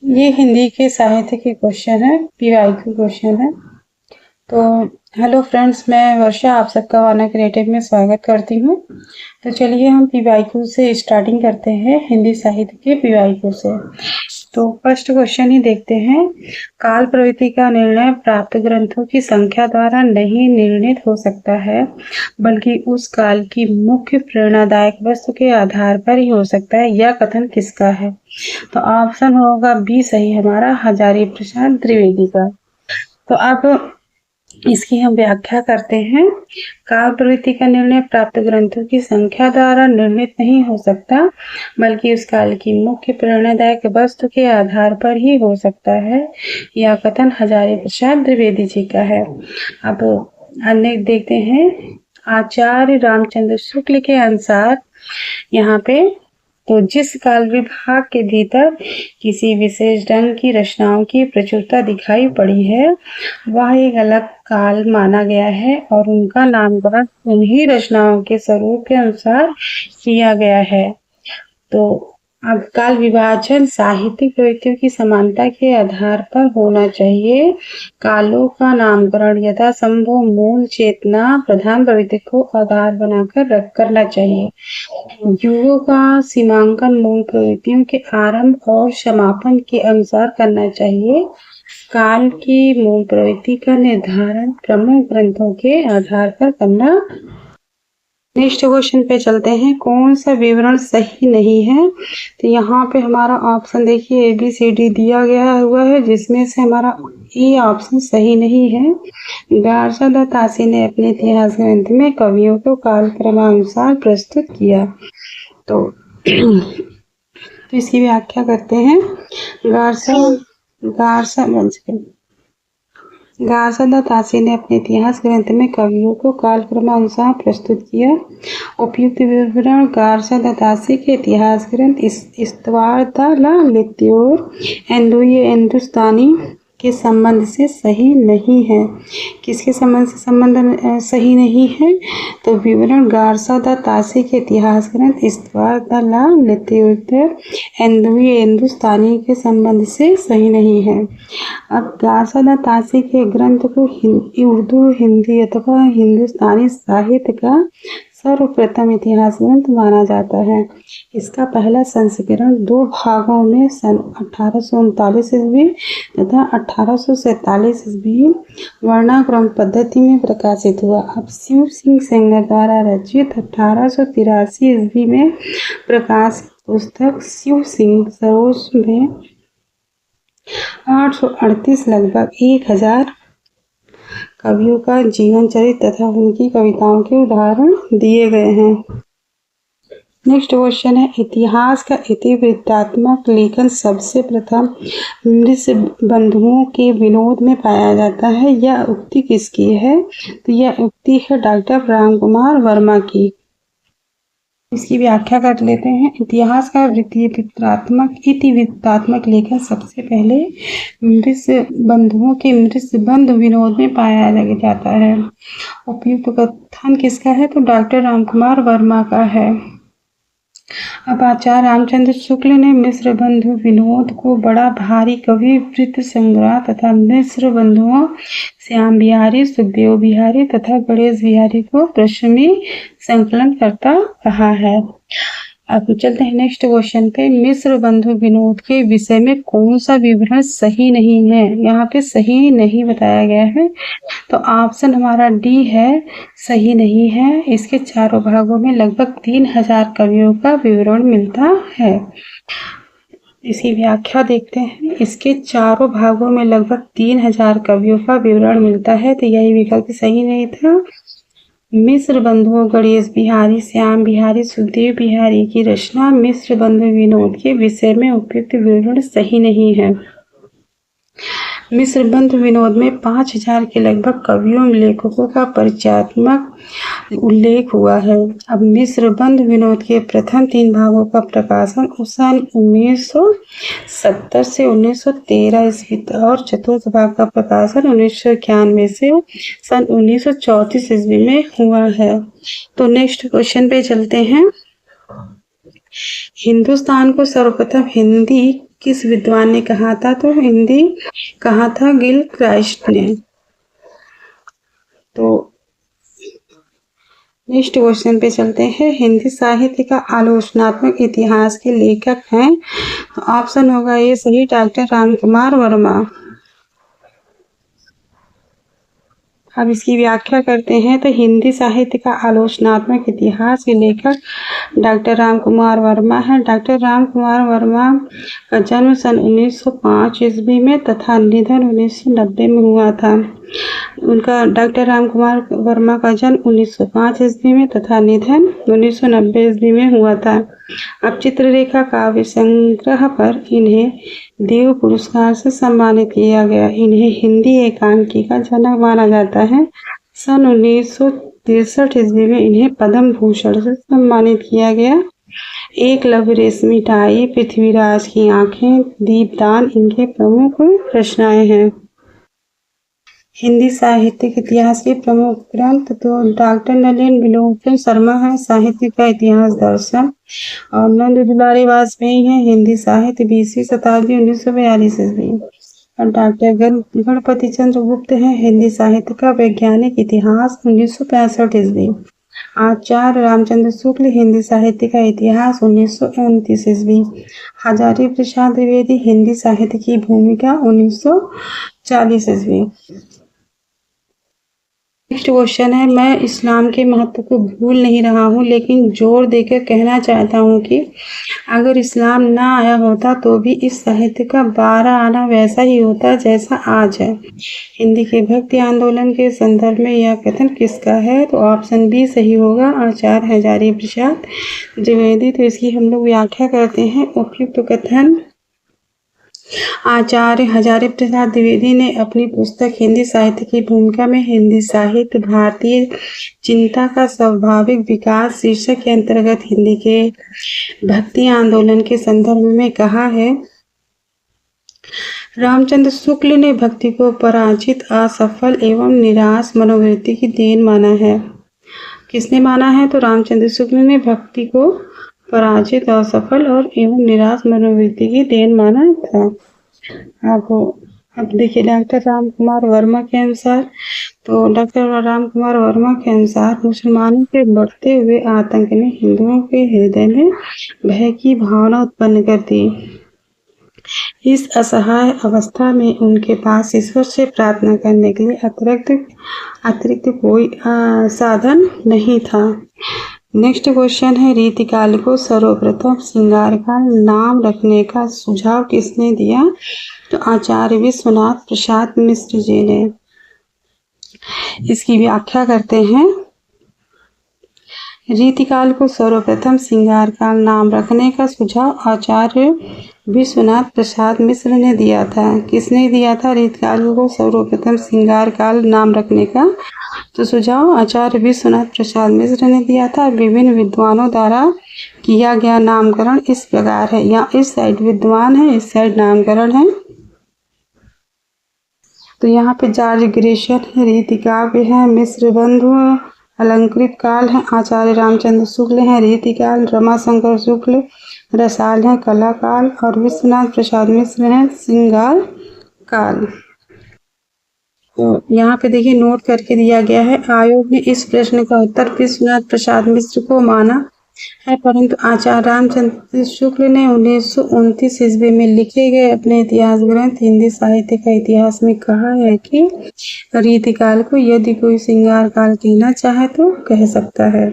ये हिंदी के साहित्य के क्वेश्चन है, पीवाईक्यू क्वेश्चन है। तो हेलो फ्रेंड्स, मैं वर्षा आप सबका वाना क्रिएटिव में स्वागत करती हूँ। तो चलिए हम पीवाईक्यू से स्टार्टिंग करते हैं, हिंदी साहित्य के पीवाईक्यू से। तो फर्स्ट क्वेश्चन ही देखते हैं। काल प्रवृत्ति का निर्णय प्राप्त ग्रंथों की संख्या द्वारा नहीं निर्णित हो सकता है, बल्कि उस काल की मुख्य प्रेरणादायक वस्तु के आधार पर ही हो सकता है। यह कथन किसका है? तो ऑप्शन होगा बी सही हमारा, हजारी प्रसाद द्विवेदी का। तो अब इसकी हम व्याख्या करते हैं। काल प्रवृत्ति का निर्णय प्राप्त ग्रंथों की संख्या द्वारा निर्णित नहीं हो सकता, बल्कि उस काल की मुख्य प्रेरणादायक वस्तु के आधार पर ही हो सकता है। यह कथन हजारी प्रसाद द्विवेदी जी का है। अब अन्य देखते हैं। आचार्य रामचंद्र शुक्ल के अनुसार यहाँ पे तो जिस काल विभाग के भीतर किसी विशेष ढंग की रचनाओं की प्रचुरता दिखाई पड़ी है, वह एक अलग काल माना गया है और उनका नामकरण उन्हीं रचनाओं के स्वरूप के अनुसार किया गया है। तो अब काल विभाजन साहित्यिक प्रवृत्तियों की समानता के आधार पर होना चाहिए। कालों का नामकरण यथासंभव मूल चेतना प्रधान प्रवृत्ति को आधार बनाकर करना चाहिए। युगों का सीमांकन मूल प्रवृत्तियों के आरंभ और समापन के अनुसार करना चाहिए। काल की मूल प्रवृत्ति का निर्धारण प्रमुख ग्रंथों के आधार पर करना। नेक्स्ट क्वेश्चन पे चलते हैं। कौन सा विवरण सही नहीं है? तो यहाँ पे हमारा ऑप्शन देखिए ABCD दिया गया हुआ है, जिसमें से हमारा ए ऑप्शन सही नहीं है। गार्सद तासी ने अपने इतिहास ग्रंथ में कवियों को कालक्रमानुसार प्रस्तुत किया। तो इसकी व्याख्या करते हैं। गार्सद तासी ने अपने इतिहास ग्रंथ में कवियों को कालक्रमानुसार प्रस्तुत किया। उपयुक्त विवरण गार्सद तासी के इतिहास ग्रंथ इस्तवारदा लित्योर हिंदुस्तानी के संबंध से सही नहीं है। किसके संबंध से संबंध सही नहीं है? तो विवरण गार्सद तासी के इतिहास ग्रंथ इस्तवारदा लित्योर हिंदुस्तानी के संबंध से सही नहीं है। अब गार्सद तासी के ग्रंथ को उर्दू, हिंदी अथवा हिंदुस्तानी साहित्य का सर्वप्रथम इतिहास ग्रंथ माना जाता है। इसका पहला संस्करण 2 भागों में सन 1839 ईस्वी तथा 1847 ईस्वी वर्णाक्रम पद्धति में प्रकाशित हुआ। अब शिव सिंह सेंगर द्वारा रचित 1883 ईस्वी में प्रकाशित पुस्तक शिव सिंह सरोज में 838 लगभग 1000 कवियों का जीवन चरित्र तथा उनकी कविताओं के उदाहरण दिए गए हैं। नेक्स्ट क्वेश्चन है। इतिहास का इतिवृत्तात्मक लेखन सबसे प्रथम नृशंबंधुओं के विनोद में पाया जाता है। यह उक्ति किसकी है? तो यह उक्ति है डॉक्टर रामकुमार वर्मा की। इसकी व्याख्या कर लेते हैं। इतिहास का इतिवृत्तात्मक लेखन सबसे पहले नृशंबंधुओं के नृशंबंध विनोद में पाया जाता है। उपयुक्त कथन किसका है? तो डॉक्टर रामकुमार वर्मा का है। अब आचार्य रामचंद्र शुक्ल ने मिश्र बंधु विनोद को बड़ा भारी कवि वृत्त संग्रह तथा मिश्र बंधुओं श्याम बिहारी, सुखदेव बिहारी तथा गणेश बिहारी को प्रश्नी संकलन करता रहा है। अब चलते हैं नेक्स्ट क्वेश्चन पे। मिश्र बंधु विनोद के विषय में कौन सा विवरण सही नहीं है? यहाँ पे सही नहीं बताया गया है, तो ऑप्शन हमारा डी है, सही नहीं है। इसके चारों भागों में लगभग 3000 कवियों का विवरण मिलता है। इसकी व्याख्या देखते हैं। इसके चारों भागों में लगभग 3000 कवियों का विवरण मिलता है, तो यही विकल्प सही नहीं था। मिश्र बंधुओं गणेश बिहारी, श्याम बिहारी, सुखदेव बिहारी की रचना मिश्र बंधु विनोद के विषय में उपयुक्त विवरण सही नहीं है। मिश्र बंधु विनोद में 5000 के लगभग कवियों लेखकों का परिचयात्मक उल्लेख हुआ है। अब मिश्र बंधु विनोद के प्रथम 3 भागों का प्रकाशन सन 1970 से 1913 ईस्वी और चतुर्थ भाग का प्रकाशन 1991 से सन 1934 ईस्वी में हुआ है। तो नेक्स्ट क्वेश्चन पे चलते हैं। हिंदुस्तान को सर्वप्रथम हिंदी किस विद्वान ने कहा था? तो हिंदी कहा था गिल क्राइस्ट ने। तो नेक्स्ट क्वेश्चन पे चलते हैं। हिंदी साहित्य का आलोचनात्मक इतिहास के लेखक हैं? तो ऑप्शन होगा ये सही, डॉक्टर रामकुमार वर्मा। अब इसकी व्याख्या करते हैं। तो हिंदी साहित्य का आलोचनात्मक इतिहास के लेखक डॉक्टर रामकुमार वर्मा है। डॉक्टर रामकुमार वर्मा का जन्म सन 1905 ईस्वी में तथा निधन 1990 में हुआ था। उनका डॉक्टर रामकुमार वर्मा का जन्म 1905 ईस्वी में तथा निधन 1990 ईस्वी में हुआ था। अब चित्ररेखा काव्य संग्रह पर इन्हें देव पुरस्कार से सम्मानित किया गया। इन्हें हिंदी एकांकी का जनक माना जाता है। सन 1963 ईस्वी में इन्हें पद्म भूषण से सम्मानित किया गया। एकलव्य, रेशमी टाई, पृथ्वीराज की आंखें, दीपदान इनके प्रमुख रचनाएं हैं। हिंदी साहित्यिक इतिहास के प्रमुख ग्रंथ तो डॉक्टर नलिन विलोचन शर्मा है, साहित्य का इतिहास दर्शन, और नंद दुलारी वाजपेयी है, हिंदी साहित्य 20वीं शताब्दी 1942 ईस्वी, और डॉक्टर गणपति चंद्र गुप्त है, हिंदी साहित्य का वैज्ञानिक इतिहास 1965 ईस्वी। आचार्य रामचंद्र शुक्ल, हिंदी साहित्य का इतिहास 1929 ईस्वी। हजारी प्रसाद द्विवेदी, हिंदी साहित्य की भूमिका 1940 ईस्वी। नेक्स्ट क्वेश्चन है, मैं इस्लाम के महत्व को भूल नहीं रहा हूँ लेकिन जोर देकर कहना चाहता हूँ कि अगर इस्लाम ना आया होता तो भी इस साहित्य का 12 आना वैसा ही होता जैसा आज है। हिंदी के भक्ति आंदोलन के संदर्भ में यह कथन किसका है? तो ऑप्शन बी सही होगा, आचार्य हजारी प्रसाद द्विवेदी। तो इसकी हम लोग व्याख्या करते हैं। उपयुक्त कथन आचार्य हजारी प्रसाद द्विवेदी ने अपनी पुस्तक हिंदी साहित्य की भूमिका में हिंदी साहित्य भारतीय चिंता का स्वाभाविक विकास शीर्षक के अंतर्गत हिंदी के भक्ति आंदोलन के संदर्भ में कहा है। रामचंद्र शुक्ल ने भक्ति को पराजित, असफल एवं निराश मनोवृत्ति की देन माना है। किसने माना है? तो रामचंद्र शुक्ल ने भक्ति को पराजित, असफल और एवं निराश मनोवृत्ति की देन माना था। अब देखिए डॉक्टर रामकुमार वर्मा के अनुसार, तो डॉक्टर रामकुमार वर्मा के अनुसार मुसलमानों के बढ़ते हुए आतंक ने हिंदुओं के हृदय में भय की भावना उत्पन्न कर दी। इस असहाय अवस्था में उनके पास ईश्वर से प्रार्थना करने के लिए अतिरिक्त कोई साधन नहीं था। नेक्स्ट क्वेश्चन है, रीतिकाल को सर्वप्रथम श्रृंगार काल नाम रखने का सुझाव किसने दिया? तो आचार्य विश्वनाथ प्रसाद मिश्र जी ने। इसकी व्याख्या करते हैं। रीतिकाल को सर्वप्रथम श्रृंगार काल नाम रखने का सुझाव आचार्य विश्वनाथ प्रसाद मिश्र ने दिया था। किसने दिया था रीतिकाल को सर्वप्रथम श्रृंगार काल नाम रखने का? तो सुझाव आचार्य विश्वनाथ प्रसाद मिश्र ने दिया था। विभिन्न विद्वानों द्वारा किया गया नामकरण इस प्रकार है, या इस साइड विद्वान है, इस साइड नामकरण है। तो यहाँ पे जॉर्ज ग्रेशन है, रीतिकाव्य है, मिश्र बंधु अलंकृत काल है, आचार्य रामचंद्र शुक्ल है रीतिकाल, रमाशंकर शुक्ल रसाल है कला काल, और विश्वनाथ प्रसाद मिश्र है श्रृंगार काल। तो यहाँ पे देखिए नोट करके दिया गया है। आयोग ने इस प्रश्न का उत्तर विश्वनाथ प्रसाद मिश्र को माना है, परंतु आचार्य रामचंद्र शुक्ल ने 1929 ईस्वी में लिखे गए अपने इतिहास ग्रंथ हिंदी साहित्य का इतिहास में कहा है कि रीतिकाल को यदि कोई श्रृंगार काल कहना चाहे तो कह सकता है।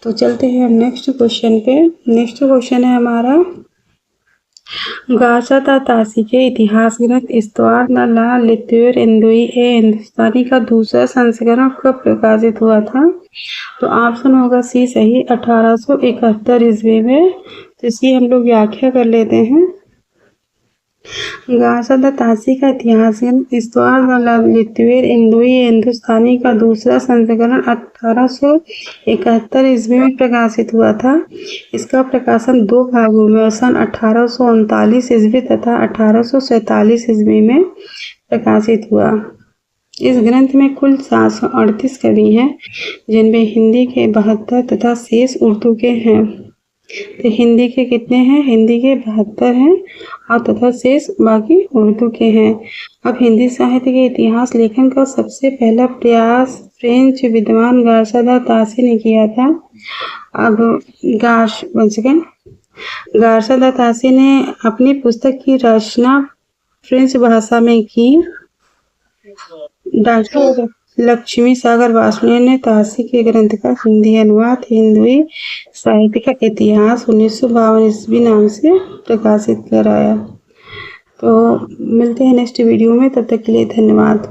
तो चलते हैं हम नेक्स्ट क्वेश्चन पे। नेक्स्ट क्वेश्चन है हमारा, गासा तासी के इतिहास ग्रंथ इस्तवार न ला लित्यूर इंदुई ए हिंदुस्तानी का दूसरा संस्करण कब प्रकाशित हुआ था? तो ऑप्शन होगा सी सही, 1871 ईस्वी में। तो इसकी हम लोग व्याख्या कर लेते हैं। गासा तासी का इतिहास ग्रंथ इस्तवार न ला लित्यूर इंदुई हिंदुस्तानी का दूसरा संस्करण 1871 ईस्वी में प्रकाशित हुआ था। इसका प्रकाशन 2 भागों में सन 1839 ईस्वी तथा 1847 ईस्वी में प्रकाशित हुआ। इस ग्रंथ में कुल 738 कवि हैं, जिनमें हिंदी के 72 तथा शेष उर्दू के हैं। तो हिंदी के कितने हैं? हिंदी के 72 हैं और तथा शेष बाकी उर्दू के हैं। अब हिंदी साहित्य के इतिहास लेखन का सबसे पहला प्रयास फ्रेंच विद्वान गार्सा दा तासी ने किया था। अब गार्सा दा तासी ने अपनी पुस्तक की रचना फ्रेंच भाषा में की। डॉक्टर लक्ष्मी सागर वार्ष्णेय ने तासी के ग्रंथ का हिंदी अनुवाद हिंदुई साहित्य का इतिहास 1952 ईस्वी नाम से प्रकाशित कराया। तो मिलते हैं नेक्स्ट वीडियो में, तब तक के लिए धन्यवाद।